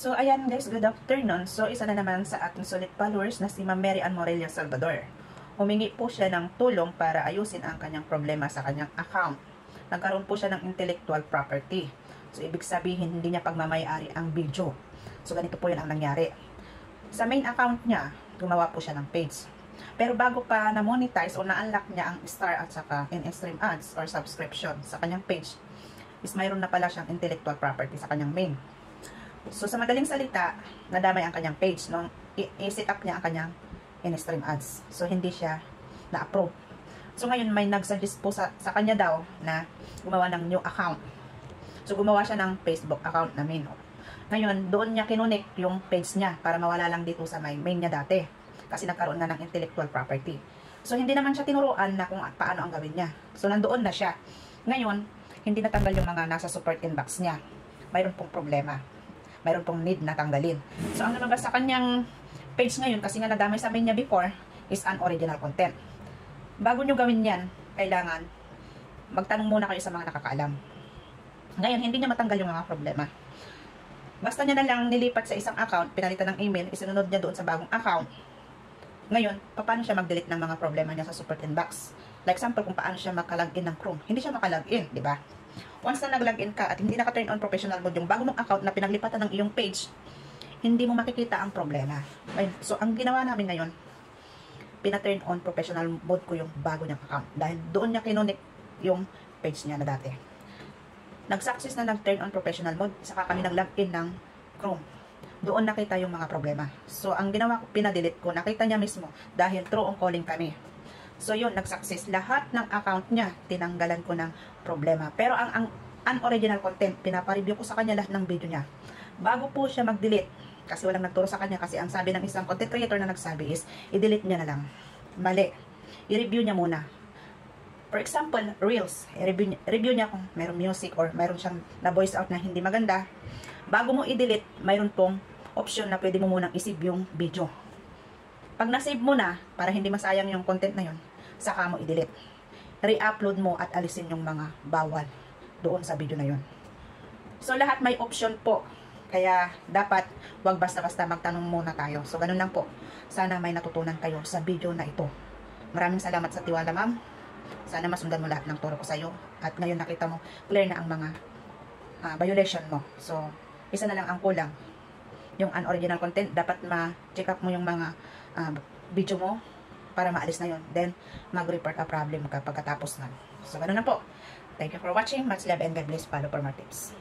So, ayan guys, good afternoon. So, isa na naman sa ating solid followers na si Ma'am Mary Ann Morelia Salvador. Humingi po siya ng tulong para ayusin ang kanyang problema sa kanyang account. Nagkaroon po siya ng intellectual property. So, ibig sabihin, hindi niya pagmamayari ang video. So, ganito po yun ang nangyari. Sa main account niya, gumawa po siya ng page. Pero bago pa na-monetize o na-unlock niya ang star at saka in-stream ads or subscription sa kanyang page, is mayroon na pala siyang intellectual property sa kanyang main. So, sa madaling salita, nadamay ang kanyang page nung i-set up niya ang kanyang in-stream ads. So, hindi siya na-approve. So, ngayon may nag-suggest po sa kanya daw na gumawa ng new account. So, gumawa siya ng Facebook account namin. Ngayon, doon niya kinunik yung page niya para mawala lang dito sa main niya dati. Kasi nagkaroon na ng intellectual property. So, hindi naman siya tinuruan na kung paano ang gawin niya. So, nandoon na siya. Ngayon, hindi natanggal yung mga nasa support inbox niya. Mayroon pong problema. Mayroon pong need na tanggalin. So, ang lumabas sa kanyang page ngayon, kasi nga nadamay sa main niya before, is unoriginal content. Bago nyo gawin yan, kailangan magtanong muna kayo sa mga nakakaalam. Ngayon, hindi niya matanggal yung mga problema. Basta niya na lang nilipat sa isang account, pinalitan ng email, isinunod niya doon sa bagong account. Ngayon, paano siya mag-delete ng mga problema niya sa support inbox? Like example, kung paano siya makalagin ng Chrome. Hindi siya makalagin, di ba? Once na nag-login ka at hindi naka-turn on professional mode yung bago mong account na pinaglipatan ng iyong page, hindi mo makikita ang problema. So, ang ginawa namin ngayon, pina-turn on professional mode ko yung bago niyang account. Dahil doon niya kinunik yung page niya na dati. Nag-success na nag-turn on professional mode, saka kami nag-login ng Chrome. Doon nakita yung mga problema. So, ang ginawa ko, pina-delete ko. Nakita niya mismo dahil through on calling kami. So, yun, nag-success. Lahat ng account niya, tinanggalan ko ng problema. Pero ang unoriginal content, pinapareview ko sa kanya lahat ng video niya. Bago po siya mag-delete, kasi walang nagturo sa kanya, kasi ang sabi ng isang content creator na nagsabi is, i-delete niya na lang. Mali. I-review niya muna. For example, Reels. I-review niya kung mayroong music or mayroon siyang na-voice out na hindi maganda. Bago mo i-delete, mayroon pong option na pwede mo munang i-save yung video. Pag na-save mo na, para hindi masayang yung content na yun, saka mo i-delete. Re-upload mo at alisin yung mga bawal doon sa video na yun. So, lahat may option po. Kaya, dapat, wag basta-basta magtanong muna tayo. So, ganun lang po. Sana may natutunan kayo sa video na ito. Maraming salamat sa tiwala, ma'am. Sana masundan mo lahat ng turo ko sa'yo. At ngayon nakita mo, clear na ang mga violation mo. So, isa na lang ang kulang. Yung unoriginal content, dapat ma-check up mo yung mga video mo para maalis na yun. Then, mag-report a problem ka pagkatapos na. So, ganun na po. Thank you for watching. Much love and God bless. Follow for more tips.